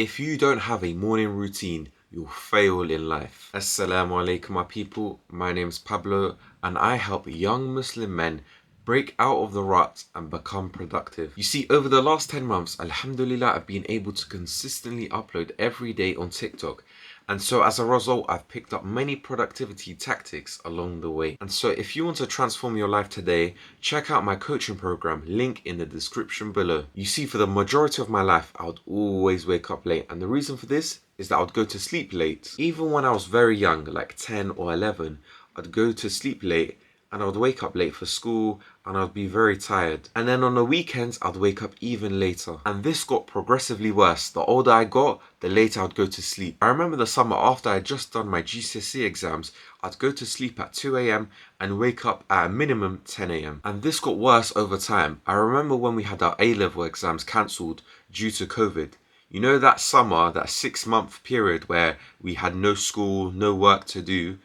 If you don't have a morning routine, you'll fail in life. Assalamu alaikum, my people. My name's Pablo, and I help young Muslim men break out of the rut and become productive. You see, over the last 10 months, alhamdulillah, I've been able to consistently upload every day on TikTok. And so as a result, I've picked up many productivity tactics along the way. And so if you want to transform your life today, check out my coaching program, link in the description below. You see, for the majority of my life, I would always wake up late. And the reason for this is that I would go to sleep late. Even when I was very young, like 10 or 11, I'd go to sleep late and I would wake up late for school and I'd be very tired. And then on the weekends, I'd wake up even later. And this got progressively worse. The older I got, the later I'd go to sleep. I remember the summer after I had just done my GCSE exams, I'd go to sleep at 2 a.m. and wake up at a minimum 10 a.m. And this got worse over time. I remember when we had our A-level exams cancelled due to COVID. You know, that summer, that 6-month period where we had no school, no work to do,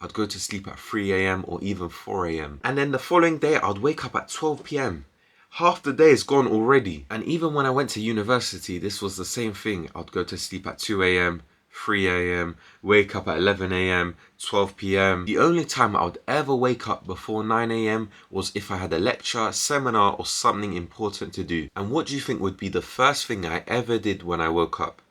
I'd go to sleep at 3 a.m. or even 4 a.m. And then the following day, I'd wake up at 12 p.m. Half the day is gone already. And even when I went to university, this was the same thing. I'd go to sleep at 2 a.m., 3 a.m., wake up at 11 a.m., 12 p.m. The only time I would ever wake up before 9 a.m. was if I had a lecture, seminar, or something important to do. And what do you think would be the first thing I ever did when I woke up?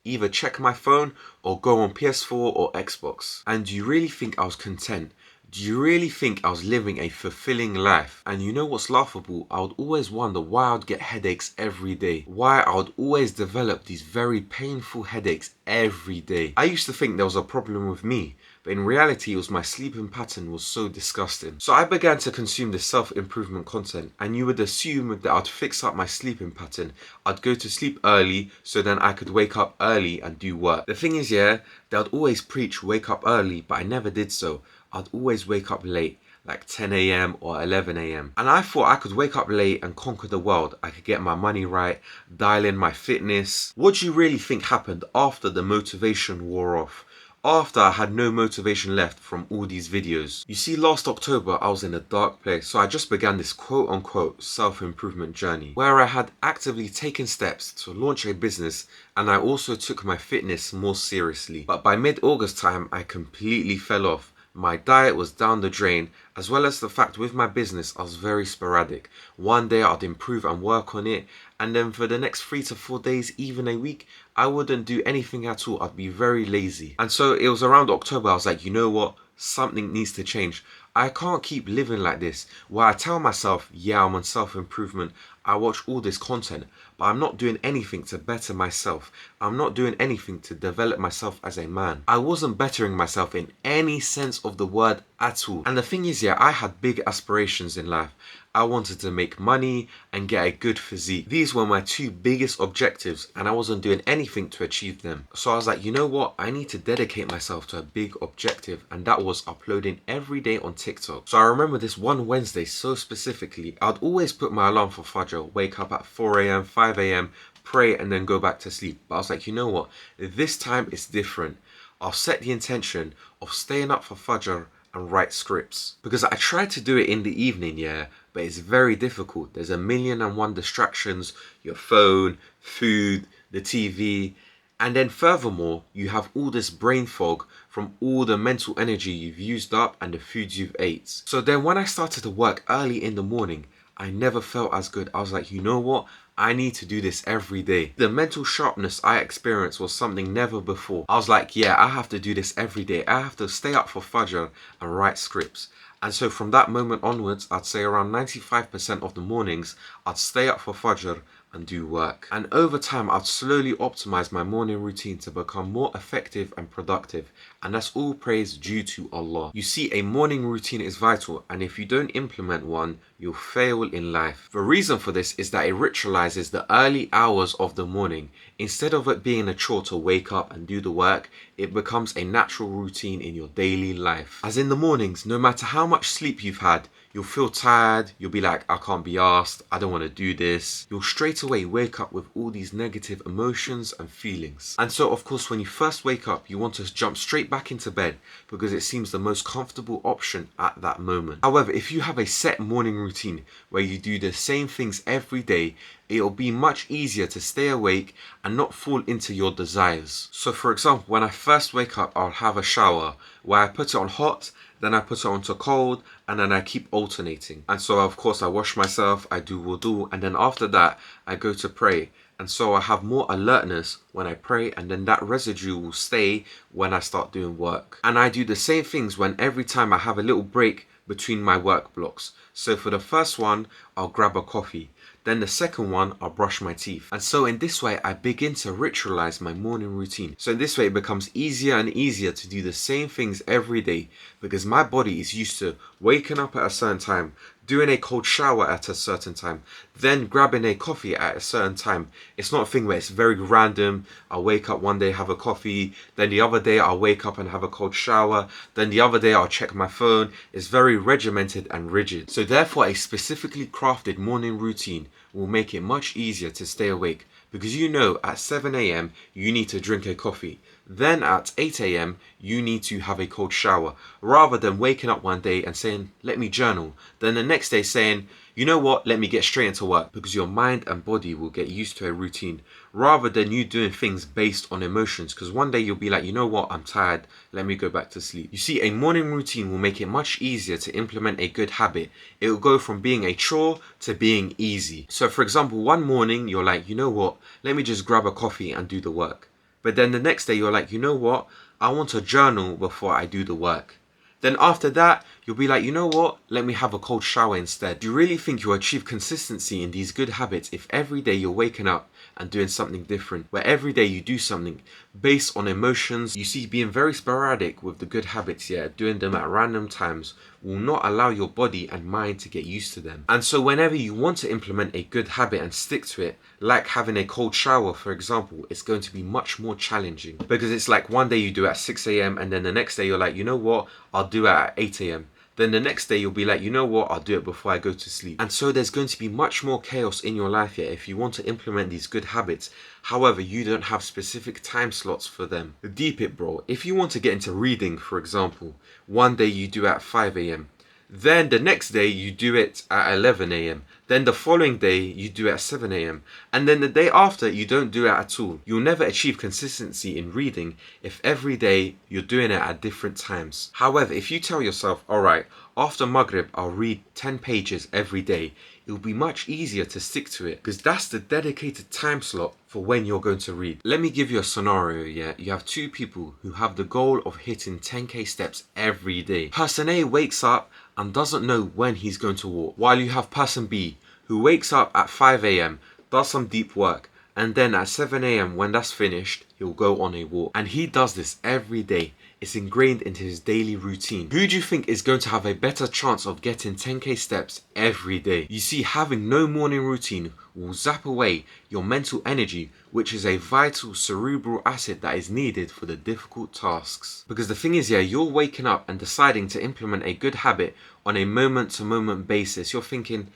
Either check my phone or go on PS4 or Xbox. And do you really think I was content? Do you really think I was living a fulfilling life? And you know what's laughable? I would always wonder why I'd get headaches every day. Why I would always develop these very painful headaches every day. I used to think there was a problem with me, but in reality it was my sleeping pattern was so disgusting. So I began to consume this self-improvement content, and you would assume that I'd fix up my sleeping pattern. I'd go to sleep early so then I could wake up early and do work. The thing is, yeah, they'd always preach wake up early, but I never did so. I'd always wake up late, like 10 a.m. or 11 a.m. And I thought I could wake up late and conquer the world. I could get my money right, dial in my fitness. What do you really think happened after the motivation wore off? After I had no motivation left from all these videos? You see, last October I was in a dark place, so I just began this quote-unquote self-improvement journey where I had actively taken steps to launch a business, and I also took my fitness more seriously. But by mid-August time, I completely fell off. My diet was down the drain, as well as the fact with my business I was very sporadic. One day I'd improve and work on it, and then for the next 3 to 4 days, even a week, I wouldn't do anything at all. I'd be very lazy. And so it was around October I was like, you know what? Something needs to change. I can't keep living like this, where I tell myself, yeah, I'm on self-improvement, I watch all this content, but I'm not doing anything to better myself. I'm not doing anything to develop myself as a man. I wasn't bettering myself in any sense of the word at all. And the thing is, yeah, I had big aspirations in life. I wanted to make money and get a good physique. These were my 2 biggest objectives, and I wasn't doing anything to achieve them. So I was like, you know what? I need to dedicate myself to a big objective, and that was uploading every day on TikTok. So I remember this one Wednesday so specifically. I'd always put my alarm for Fajr, wake up at 4 a.m, 5 a.m, pray, and then go back to sleep. But I was like, you know what? This time it's different. I'll set the intention of staying up for Fajr and write scripts. Because I tried to do it in the evening, yeah, but it's very difficult. There's a million and one distractions, your phone, food, the TV, and then furthermore, you have all this brain fog from all the mental energy you've used up and the foods you've ate. So then when I started to work early in the morning, I never felt as good. I was like, you know what? I need to do this every day. The mental sharpness I experienced was something never before. I was like, yeah, I have to do this every day. I have to stay up for Fajr and write scripts. And so from that moment onwards, I'd say around 95% of the mornings, I'd stay up for Fajr and do work. And over time, I'd slowly optimize my morning routine to become more effective and productive. And that's all praise due to Allah. You see, a morning routine is vital, and if you don't implement one, you'll fail in life. The reason for this is that it ritualizes the early hours of the morning. Instead of it being a chore to wake up and do the work, it becomes a natural routine in your daily life. As in the mornings, no matter how much sleep you've had, you'll feel tired, you'll be like, I can't be asked, I don't want to do this. You'll straight away wake up with all these negative emotions and feelings. And so of course when you first wake up, you want to jump straight back into bed because it seems the most comfortable option at that moment. However, if you have a set morning routine where you do the same things every day, it'll be much easier to stay awake and not fall into your desires. So for example, when I first wake up, I'll have a shower where I put it on hot, then I put it onto cold, and then I keep alternating. And so of course I wash myself, I do wudu, and then after that I go to pray. And so I have more alertness when I pray, and then that residue will stay when I start doing work. And I do the same things when every time I have a little break between my work blocks. So for the first one, I'll grab a coffee. Then the second one, I'll brush my teeth. And so in this way, I begin to ritualize my morning routine. So in this way, it becomes easier and easier to do the same things every day because my body is used to waking up at a certain time, doing a cold shower at a certain time, then grabbing a coffee at a certain time. It's not a thing where it's very random. I'll wake up one day, have a coffee, then the other day I'll wake up and have a cold shower, then the other day I'll check my phone. It's very regimented and rigid. So therefore, a specifically crafted morning routine will make it much easier to stay awake because you know at 7 a.m. you need to drink a coffee. Then at 8 a.m. you need to have a cold shower, rather than waking up one day and saying, let me journal. Then the next day saying, you know what, let me get straight into work, because your mind and body will get used to a routine, rather than you doing things based on emotions, because one day you'll be like, you know what, I'm tired, let me go back to sleep. You see, a morning routine will make it much easier to implement a good habit. It will go from being a chore to being easy. So for example, one morning you're like, you know what, let me just grab a coffee and do the work. But then the next day you're like, you know what, I want to journal before I do the work. Then after that, you'll be like, you know what, let me have a cold shower instead. Do you really think you'll achieve consistency in these good habits if every day you're waking up and doing something different, where every day you do something based on emotions? You see, being very sporadic with the good habits, doing them at random times will not allow your body and mind to get used to them. And so whenever you want to implement a good habit and stick to it, like having a cold shower, for example, it's going to be much more challenging because it's like one day you do it at 6 a.m. and then the next day you're like, you know what, I'll do it at 8 a.m. Then the next day you'll be like, you know what, I'll do it before I go to sleep. And so there's going to be much more chaos in your life here if you want to implement these good habits. However, you don't have specific time slots for them. Deep it, bro. If you want to get into reading, for example, one day you do it at 5 a.m. Then the next day you do it at 11 a.m. Then the following day you do it at 7 a.m. And then the day after you don't do it at all. You'll never achieve consistency in reading if every day you're doing it at different times. However, if you tell yourself, alright, after Maghrib I'll read 10 pages every day, it will be much easier to stick to it because that's the dedicated time slot for when you're going to read. Let me give you a scenario, You have two people who have the goal of hitting 10k steps every day. Person A wakes up and doesn't know when he's going to walk, while you have person B who wakes up at 5 a.m, does some deep work, and then at 7 a.m. when that's finished, he'll go on a walk. And he does this every day. It's ingrained into his daily routine. Who do you think is going to have a better chance of getting 10k steps every day? You see, having no morning routine will zap away your mental energy, which is a vital cerebral asset that is needed for the difficult tasks. Because the thing is, you're waking up and deciding to implement a good habit on a moment-to-moment basis. You're thinking,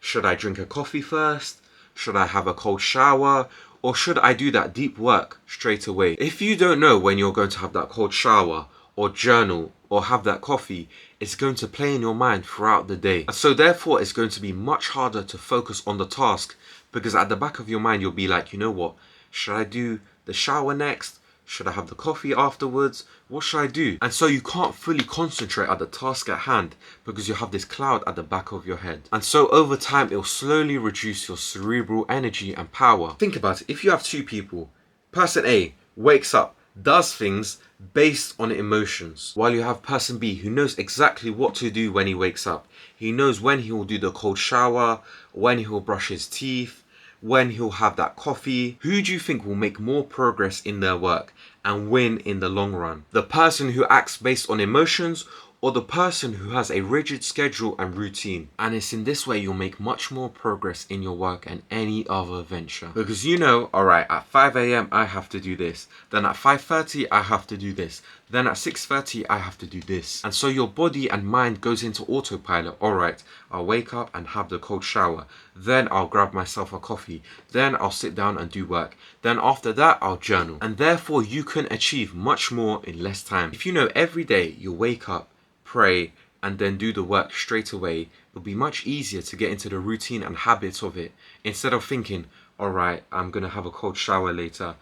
should I drink a coffee first? Should I have a cold shower? Or should I do that deep work straight away? If you don't know when you're going to have that cold shower or journal or have that coffee, it's going to play in your mind throughout the day. And so therefore, it's going to be much harder to focus on the task because at the back of your mind, you'll be like, you know what? Should I do the shower next? Should I have the coffee afterwards? What should I do? And so you can't fully concentrate at the task at hand because you have this cloud at the back of your head. And so over time, it'll slowly reduce your cerebral energy and power. Think about it. If you have two people, person A wakes up, does things based on emotions, while you have person B who knows exactly what to do when he wakes up. He knows when he will do the cold shower, when he will brush his teeth, when he'll have that coffee. Who do you think will make more progress in their work and win in the long run? The person who acts based on emotions or the person who has a rigid schedule and routine? And it's in this way you'll make much more progress in your work and any other venture. Because you know, alright, at 5 a.m. I have to do this. Then at 5:30 I have to do this. Then at 6:30 I have to do this. And so your body and mind goes into autopilot. Alright, I'll wake up and have the cold shower. Then I'll grab myself a coffee. Then I'll sit down and do work. Then after that I'll journal. And therefore you can achieve much more in less time. If you know every day you wake up, pray, and then do the work straight away, it'll be much easier to get into the routine and habits of it instead of thinking, all right, I'm going to have a cold shower later.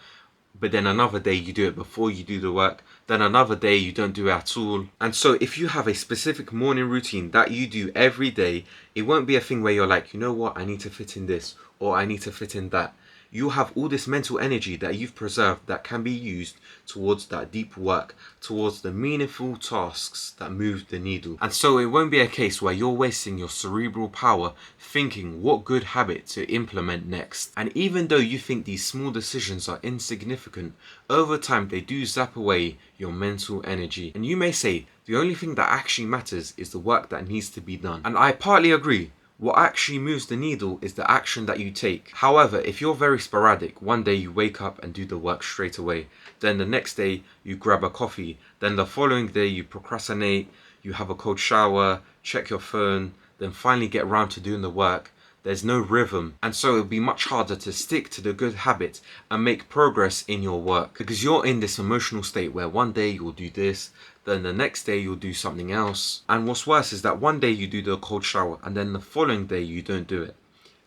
But then another day you do it before you do the work, then another day you don't do it at all. And so if you have a specific morning routine that you do every day, it won't be a thing where you're like, you know what, I need to fit in this or I need to fit in that. You have all this mental energy that you've preserved that can be used towards that deep work, towards the meaningful tasks that move the needle. And so it won't be a case where you're wasting your cerebral power thinking what good habit to implement next. And even though you think these small decisions are insignificant, over time they do zap away your mental energy. And you may say, the only thing that actually matters is the work that needs to be done. And I partly agree. What actually moves the needle is the action that you take. However, if you're very sporadic, one day you wake up and do the work straight away, then the next day you grab a coffee, then the following day you procrastinate, you have a cold shower, check your phone, then finally get around to doing the work, there's no rhythm, and so it'll be much harder to stick to the good habit and make progress in your work, because you're in this emotional state where one day you'll do this, then the next day you'll do something else. And what's worse is that one day you do the cold shower and then the following day you don't do it,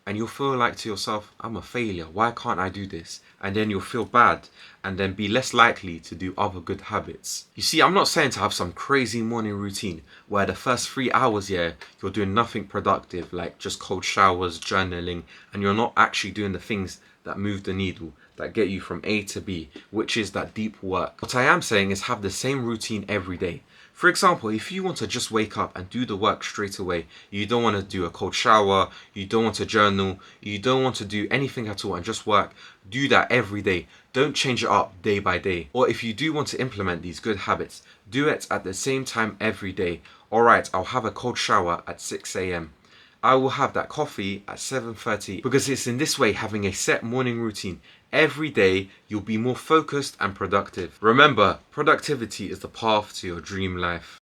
and you'll feel like to yourself, I'm a failure, why can't I do this? And then you'll feel bad and then be less likely to do other good habits. You see, I'm not saying to have some crazy morning routine where the first 3 hours, you're doing nothing productive, like just cold showers, journaling, and you're not actually doing the things that move the needle, that get you from A to B, which is that deep work. What I am saying is have the same routine every day. For example, if you want to just wake up and do the work straight away, you don't want to do a cold shower, you don't want to journal, you don't want to do anything at all and just work, do that every day. Don't change it up day by day. Or if you do want to implement these good habits, do it at the same time every day. Alright, I'll have a cold shower at 6 a.m. I will have that coffee at 7:30, because it's in this way, having a set morning routine every day, you'll be more focused and productive. Remember, productivity is the path to your dream life.